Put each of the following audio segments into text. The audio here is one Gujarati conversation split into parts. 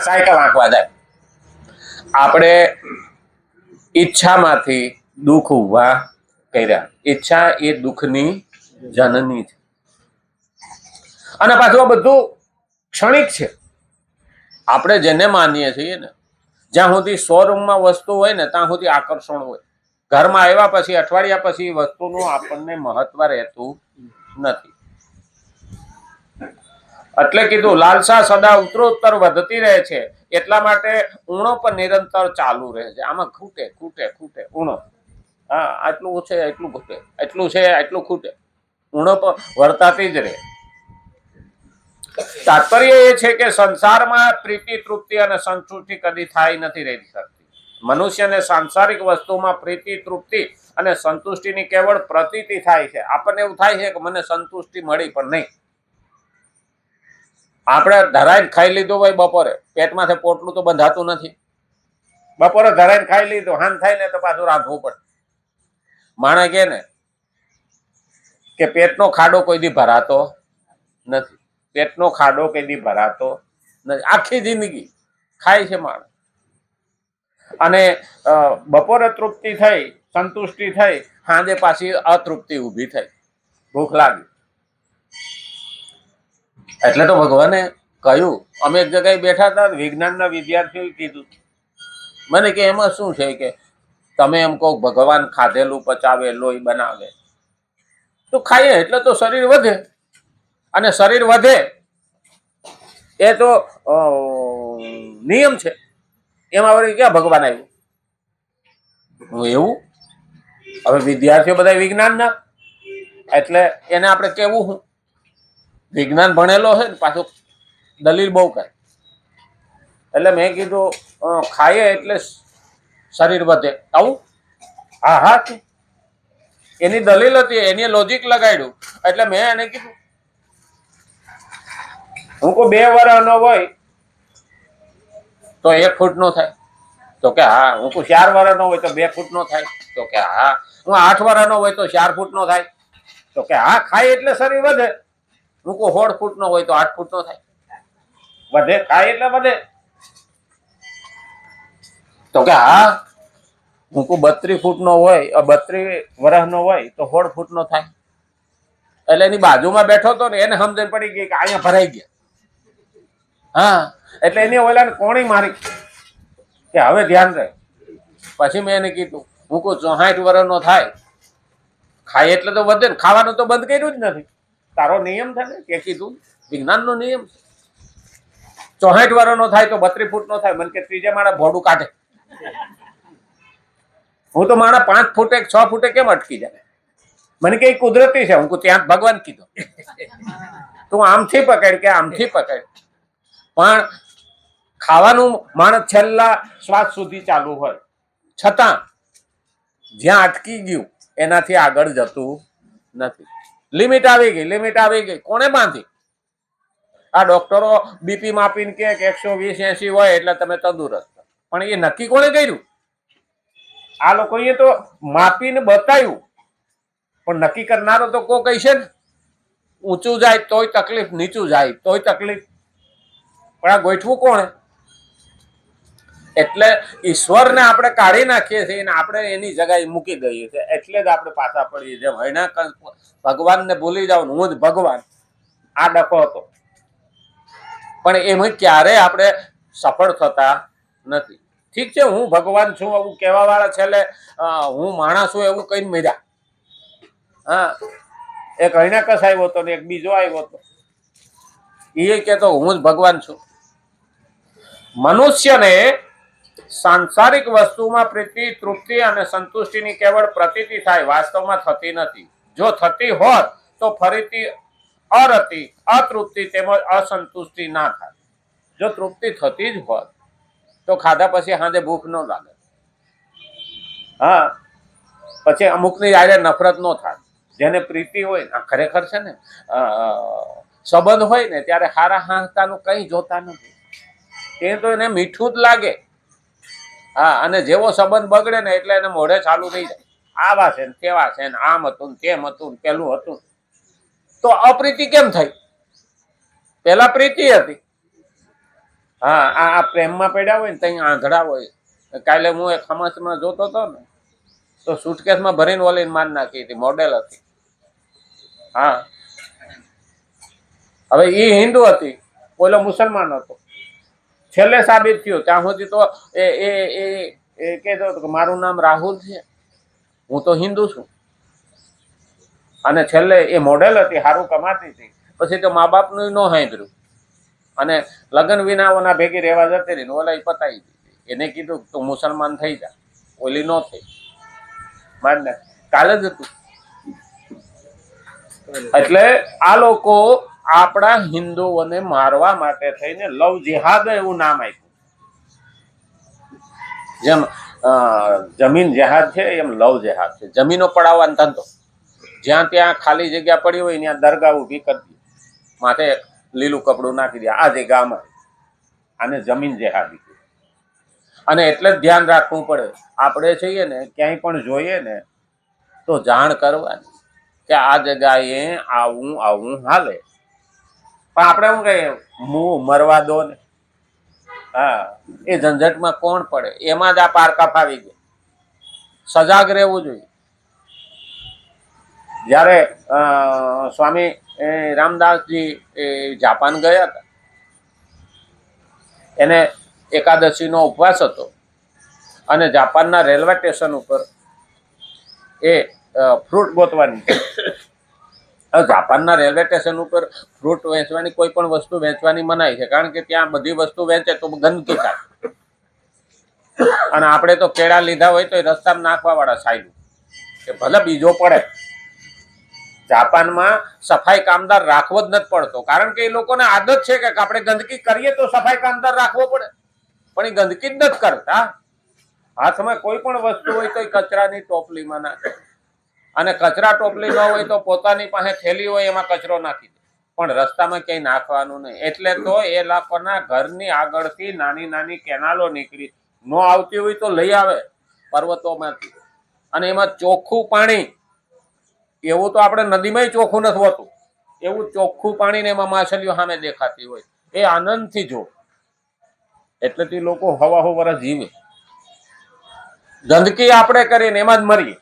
સાયકલ આંકવા જાય. આપણે ઈચ્છામાંથી દુઃખ ઉભા કર્યા. ઈચ્છા એ દુઃખની જનની છે. અને પાછું આ બધું ક્ષણિક છે. આપણે જેને માનીએ છીએ ને, જ્યાં સુધી શોરૂમમાં વસ્તુ હોય ને ત્યાં સુધી આકર્ષણ હોય. ઘરમાં આવ્યા પછી અઠવાડિયા પછી વસ્તુનું આપણને મહત્વ રહેતું નથી. એટલે કીધું લાલસા સદા ઉત્તરોત્તર વધતી રહે છે. એટલા માટે ઊણો પણ નિરંતર ચાલુ રહે છે. આમાં ખૂટે ખૂટે ખૂટે ઊણો. હા, આટલું છે એટલું ખૂટે, એટલું છે એટલું ખૂટે, ઊણો પણ વર્તાતી જ રહે. તાત્પર્ય એ છે કે સંસારમાં પ્રીતિ તૃપ્તિ અને સંતુષ્ટિ કદી થાય નથી રહી શકતી. મનુષ્યને સાંસારિક વસ્તુમાં પ્રીતિ તૃપ્તિ અને સંતુષ્ટિની કેવળ પ્રતીતિ થાય છે. આપણને એવું થાય છે કે મને સંતુષ્ટિ મળી, પણ નહીં. આપણે ધરાઈને ખાઈ લીધું હોય બપોરે, પેટમાંથી પોટલું તો બંધાતું નથી. બપોરે ધરાઈને ખાઈ લીધું, હાન થાય ને તો પાછું રાંધવું પડે. માણસ કે ને કે પેટનો ખાડો કોઈ દી ભરાતો નથી. પેટનો ખાડો કોઈ દી ભરાતો નથી. આખી જિંદગી ખાય છે માણસ. અને બપોરે તૃપ્તિ થઈ, સંતુષ્ટિ થઈ, સાંજે પાછી અતૃપ્તિ ઊભી થઈ, ભૂખ લાગી. એટલે તો ભગવાને કહ્યું, અમે એક જગ્યાએ બેઠા હતા, વિજ્ઞાનના વિદ્યાર્થીઓએ કીધું મને કે એમાં શું છે કે તમે એમ કહો ભગવાન ખાધેલું પચાવે, લોહી બનાવે, તો ખાઈએ એટલે તો શરીર વધે. અને શરીર વધે એ તો નિયમ છે. એમાં વળી ક્યાં ભગવાન આવ્યું? એવું હવે વિદ્યાર્થીઓ બધા વિજ્ઞાનના, એટલે એને આપણે કેવું હું વિજ્ઞાન ભણેલો છે ને, પાછું દલીલ બહુ કરે. એટલે મેં કીધું ખાઈએ એટલે શરીર વધે, આવું? હા હા, એની દલીલ હતી, એની લોજિક લગાડ્યું. એટલે મેં એને કીધું હું કોઈ 2 વર્ષનો હોય તો 1 ફૂટનો થાય? તો કે હા. હું કોઈ 4 વર્ષનો હોય તો 2 ફૂટનો થાય? તો કે હા. હું 8 વર્ષનો હોય તો 4 ફૂટનો થાય? તો કે હા. ખાય એટલે શરીર વધે. હું કોઈ 16 ફૂટનો હોય તો 8 ફૂટનો થાય? વધે, ખાય એટલે વધે. તો કે હા. હું કોઈ 32 ફૂટનો હોય, 32 વર્ષનો હોય તો 16 ફૂટનો થાય? એટલે એની બાજુમાં બેઠો હતો ને, એને સમજણ પડી ગઈ કે અહીંયા ભરાઈ ગયા. હા, એટલે એની ઓલાને કોણી મારી કે હવે ધ્યાન રહે. પછી મેં એને કીધું હું કોઈ 64 વર્ષનો થાય, ખાય એટલે તો વધે ને, ખાવાનું તો બંધ કર્યું જ નથી. તારો નિયમ છે ને, કે કીધું વિજ્ઞાનનો નિયમ. 64 વર્ષનો થાય તો 32 ફૂટનો થાય. મને કે ત્રીજે માળે ભોડું કાઢે. હું તો મારા 5 ફૂટે 6 ફૂટે કેમ અટકી જાય? મને કે કુદરતી છે. હું ત્યાં ભગવાન કીધું તું આમથી પકડ કે આમથી પકડ. પણ ખાવાનું માણસ છેલ્લા શ્વાસ સુધી ચાલુ હોય, છતાં જ્યાં અટકી ગયું એનાથી આગળ જતું નથી. લિમિટ આવી ગઈ, લિમિટ આવી ગઈ. કોણે બાંધી? આ ડોક્ટરો બીપી માપીને કે 120-80 હોય એટલે તમે તંદુરસ્ત. પણ એ નક્કી કોણે કર્યું? આ લોકોએ તો માપીને બતાવ્યું, પણ નક્કી કરનારો તો કોઈ કહેશે ને ઊંચું જાય તોય તકલીફ, નીચું જાય તોય તકલીફ. પણ આ ગોઠવું કોણે? એટલે ઈશ્વરને આપણે કાઢી નાખીએ છીએ અને આપણે એની જગ્યાએ મૂકી દઈએ છીએ. એટલે જ આપણે પાછા પડીએ છીએ. હૈણા ભગવાનને ભૂલી જાવ ને હું જ ભગવાન, આ ડખો હતો. પણ એમાં ક્યારે આપણે સફળ થતા નથી. ઠીક છે, હું ભગવાન છું એવું કહેવા વાળા છેલ્લે હું માણસ છું એવું કઈ મર્યા. હા, એક હૈણાકસ આવ્યો હતો ને એક બીજો આવ્યો હતો. એ કહેતો હું જ ભગવાન છું. મનુષ્યને સાંસારિક વસ્તુમાં પ્રીતિ તૃપ્તિ અને સંતુષ્ટિની કેવળ પ્રતીતિ થાય, વાસ્તવમાં થતી નથી. જો થતી હોત તો ફરીથી અરતિ, અતૃપ્તિ તેમજ અસંતુષ્ટિ ના થાય. જો તૃપ્તિ થતી જ હોત તો ખાધા પછી સાંજે ભૂખ ન લાગે. હા, પછી અમુકની યારે નફરત ન થાય. જેને પ્રીતિ હોય, ખરેખર છે ને સંબંધ હોય ને ત્યારે હારા હાંસતાનું કઈ જોતા નથી. એ તો એને મીઠું જ લાગે. હા, અને જેવો સંબંધ બગડે ને એટલે એને મોઢે ચાલુ થઈ જાય. આવા છે ને તેવા છે ને આમ હતું ને તેમ હતું ને પેલું હતું. તો અપ્રીતિ કેમ થઈ? પેલા પ્રીતિ હતી. હા, આ પ્રેમમાં પડ્યા હોય ને ત્યાં આંધળા હોય. કાલે હું એક ખમાસમાં જોતો હતો ને તો સુટકેસમાં ભરીને ઓલીને માર નાખી હતી, મોડેલ હતી. હા, હવે એ હિન્દુ હતી, ઓલો મુસલમાન હતો. છેલ્લે સાબિત થયું, ત્યાં સુધી તો એ એ એ એ કહેતો હતો કે મારું નામ રાહુલ છે, હું તો હિન્દુ છું. અને છેલ્લે એ મોડેલ હતી, સારું કમાતી હતી. પછી તો મા બાપનું ન સાંભળ્યું અને લગ્ન વિના ઓના ભેગી રહેવા જતી રહી. ઓલા પતાવી દીધી. એને કીધું તું મુસલમાન થઈ જા, ઓલી ન થઈ. માનને કાલે જ હતું. એટલે આ લોકો આપણા હિન્દુઓને મારવા માટે થઈને લવ જેહાદ એવું નામ આપ્યું. જેમ જમીન જેહાદ છે એમ લવ જેહાદ છે. જમીનો પડાવવાનો ધંધો. જ્યાં ત્યાં ખાલી જગ્યા પડી હોય ત્યાં દરગાહ ઊભી કરી દે, માથે લીલું કપડું નાખી દે, આ જગ્યામાં. આને જમીન જેહાદી. અને એટલે જ ધ્યાન રાખવું પડે. આપણે છીએ ને ક્યાંય પણ જોઈએ ને તો જાણ કરવાની કે આ જગ્યાએ આવું હાલે. પણ આપણે શું કહીએ, હું મરવા દો ને. હા, એ ઝંઝટમાં કોણ પડે? એમાં જ આ પારકા ફાવી ગયા. સજાગ રહેવું જોઈએ. જ્યારે સ્વામી રામદાસજી જાપાન ગયા હતા, એને એકાદશીનો ઉપવાસ હતો અને જાપાનના રેલવે સ્ટેશન ઉપર એ ફ્રૂટ ગોતવાની. જાપાનના રેલવે સ્ટેશન ઉપર ફ્રૂટ વેચવાની, કોઈ પણ વસ્તુ વેચવાની મનાઈ છે, કારણ કે ત્યાં બધી વસ્તુ વેચે તો ગંદકી થાય. અને આપણે તો કેળા લીધા હોય તો એ રસ્તામાં નાખવા વાળા સાહેબ કે ભલે બીજો પડે. જાપાનમાં સફાઈ કામદાર રાખવો જ નથી પડતો, કારણ કે એ લોકોને આદત છે કે આપણે ગંદકી કરીએ તો સફાઈ કામદાર રાખવો પડે, પણ એ ગંદકી જ નથી કરતા. હાથમાં કોઈ પણ વસ્તુ હોય તો એ કચરાની ટોપલીમાં નાખે, અને કચરા ટોપલી ન હોય તો પોતાની પાસે થેલી હોય એમાં કચરો નાખી દે, પણ રસ્તામાં ક્યાંય નાખવાનું નહીં. એટલે તો એ લોકોના ઘરની આગળથી નાની નાની કેનાલો નીકળી, ન આવતી હોય તો લઈ આવે પર્વતોમાંથી, અને એમાં ચોખ્ખું પાણી. એવું તો આપણે નદીમાં ચોખ્ખું નથી હોતું, એવું ચોખ્ખું પાણી ને એમાં માછલીઓ સામે દેખાતી હોય, એ આનંદથી જો. એટલે તે લોકો હવા વર્ષ જીવે. ગંદકી આપણે કરીને એમાં જ મરીએ.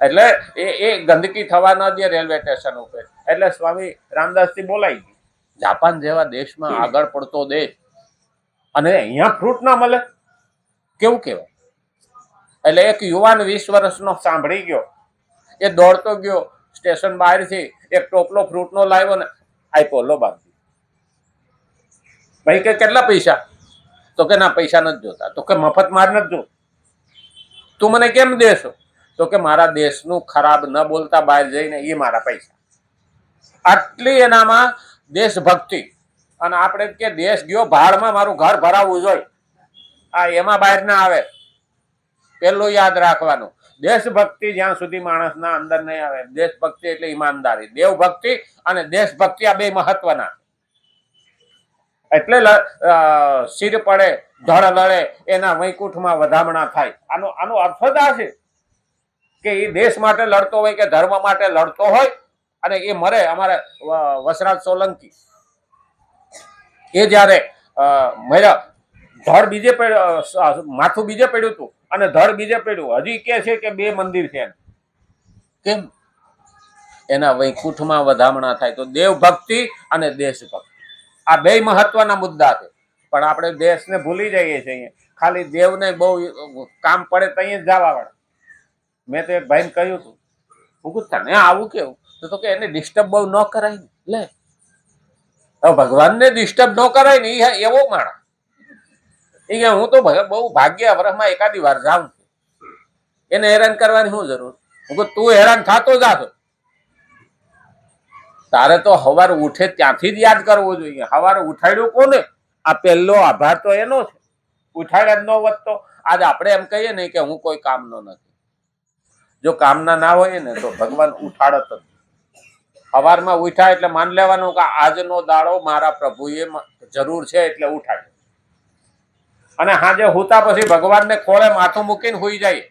એટલે એ ગંદકી થવા ન દે રેલવે સ્ટેશન ઉપર. એટલે સ્વામી રામદાસજી બોલાઈ ગઈ, જાપાન જેવા દેશમાં આગળ પડતો દેશ, અને અહીંયા ફ્રૂટ ના મળે, કેવું કહેવાય? એટલે એક યુવાન 20 વર્ષનો સાંભળી ગયો, એ દોડતો ગયો સ્ટેશન બહારથી, એક ટોપલો ફ્રૂટનો લાવ્યો ને આપ્યો, લો બાપજી. ભાઈ કે કેટલા પૈસા? તો કે ના, પૈસા નથી જોતા. તો કે મફત માર નથી જો, તું મને કેમ દેશો? તો કે મારા દેશનું ખરાબ ન બોલતા બહાર જઈને એ મારા પૈસા. આટલી એનામાં દેશભક્તિ. અને આપણે કે દેશ ગયો ભાડમાં, મારું ઘર ભરાવવું જોઈએ, આ એમાં બહાર ના આવે. પેલું યાદ રાખવાનું, દેશભક્તિ જ્યાં સુધી માણસના અંદર નહીં આવે. દેશભક્તિ એટલે ઈમાનદારી. દેવભક્તિ અને દેશભક્તિ આ બે મહત્વના. એટલે શિર પડે ધડ લડે એના વૈકુંઠમાં વધામણા થાય. આનો અર્થ જ આ છે કે એ દેશ માટે લડતો હોય કે ધર્મ માટે લડતો હોય અને એ મરે. અમારે વસરાજ સોલંકી એ જયારે મર્યા, ધડ બીજે માથું બીજે પડ્યું હતું અને ધડ બીજે પડ્યું. હજી કે છે કે 2 મંદિર છે. કેમ? એના વૈકુંઠમાં વધામણા થાય. તો દેવભક્તિ અને દેશભક્તિ આ બે મહત્વના મુદ્દા છે. પણ આપણે દેશને ભૂલી જઈએ છીએ. ખાલી દેવને બહુ કામ પડે ત્યાં જ જવા વાળા. મેં તો એક ભાઈને કહ્યું હતું, હું તને આવું કેવું? તો કે એને ડિસ્ટર્બ બહુ ન કરાય ને. લે, ભગવાનને ડિસ્ટર્બ ન કરાય ને, એવો માણસ. એ કે હું તો બહુ ભાગ્યા વર્ષમાં એકાદી વાર જાઉં, એને હેરાન કરવાની શું જરૂર? હું કહું તું હેરાન થતો જાતો. તારે તો સવારે ઉઠે ત્યાંથી જ યાદ કરવો જોઈએ. સવારે ઉઠાડ્યું કોને? આ પહેલો આભાર તો એનો છે. ઉઠાડ્યા જ ન હોત તો આજ આપણે એમ કહીએ ને કે હું કોઈ કામનો નથી. જો કામના ના હોય ને તો ભગવાન ઉઠાડત જ. સવારમાં ઉઠ્યા એટલે માન લેવાનું કે આજનો દાડો મારા પ્રભુએ જરૂર છે એટલે ઉઠાડ્યો. અને સાંજે હુતા પછી ભગવાનને ખોળે માથું મૂકીને હુઈ જાય.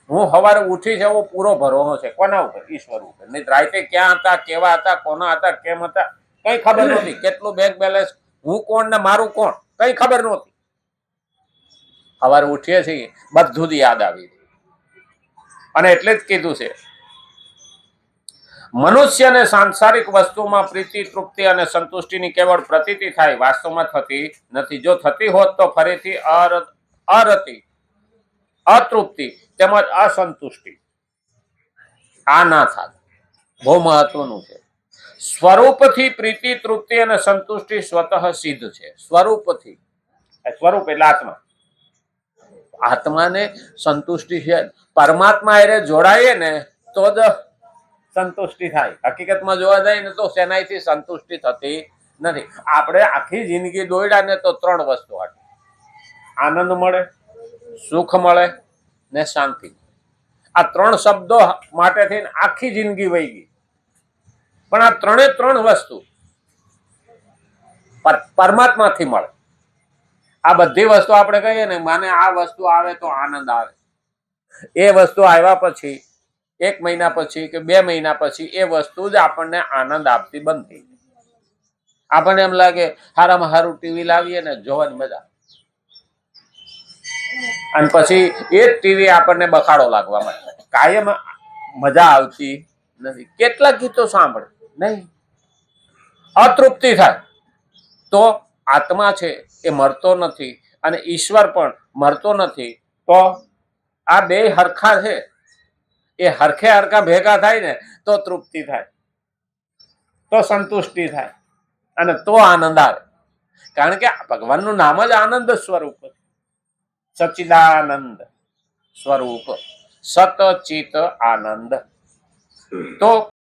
હું સવારે ઉઠી છે એવો પૂરો ભરોસો છે. કોના ઉપર? ઈશ્વર ઉપર. નહીં રાતે ક્યાં હતા, કેવા હતા, કોના હતા, કેમ હતા, કઈ ખબર નથી. કેટલું બેંક બેલેન્સ હું કોણ ને મારું કોણ કઈ ખબર નહોતી. સવારે ઉઠીએ છીએ બધું જ યાદ આવી અને એટલે જ કીધું છે મનુષ્યને સાંસારિક વસ્તુમાં પ્રીતિ તૃપ્તિ અને સંતુષ્ટિની કેવળ પ્રતીતિ થાય, વાસ્તવમાં થતી નથી. જો થતી હોત તો ફરીથી અરતિ, અતૃપ્તિ તેમજ અસંતુષ્ટિ આ ના થાય. બહુ મહત્વનું છે. સ્વરૂપથી પ્રીતિ તૃપ્તિ અને સંતુષ્ટિ સ્વતઃ સિદ્ધ છે. સ્વરૂપથી, સ્વરૂપ એટલે આત્મા, આત્માને સંતુષ્ટિ છે. પરમાત્મા એને જોડાઈએ ને તો જ સંતુષ્ટિ થાય. હકીકતમાં જોવા જાય ને તો શેનાઈથી સંતુષ્ટિ થતી નથી. આપણે આખી જિંદગી દોડ્યા ને તો 3 વસ્તુ હતી: આનંદ મળે, સુખ મળે ને શાંતિ. આ 3 શબ્દો માટે થઈને આખી જિંદગી વહી ગઈ. પણ આ 3 વસ્તુ પરમાત્માથી મળે. આ બધી વસ્તુ આપણે કહીએ ને મને આ વસ્તુ આવે તો આનંદ આવે, એ વસ્તુ આવ્યા પછી 1 મહિના પછી કે 2 મહિના પછી એ વસ્તુ જ આપણને આનંદ આપતી બંધ થઈ જાય. આપણને એમ લાગે હારામાં હારું ટીવી લાવીએ ને જોવાની મજા, અને પછી એ જ ટીવી આપણને બખાડો લાગવા માંડે. કાયમ મજા આવતી નથી. કેટલાક ગીતો સાંભળે નહીં, અતૃપ્તિ થાય. તો આત્મા છે એ મરતો નથી અને ઈશ્વર પણ મરતો નથી. તો આ 2 હરખા છે, એ હરખે હરખા ભેગા થાય ને તો તૃપ્તિ થાય, તો સંતુષ્ટિ થાય અને તો આનંદ આવે. કારણ કે ભગવાનનું નામ જ આનંદ સ્વરૂપ છે. સચ્ચિદાનંદ સ્વરૂપ, સત ચિત આનંદ. તો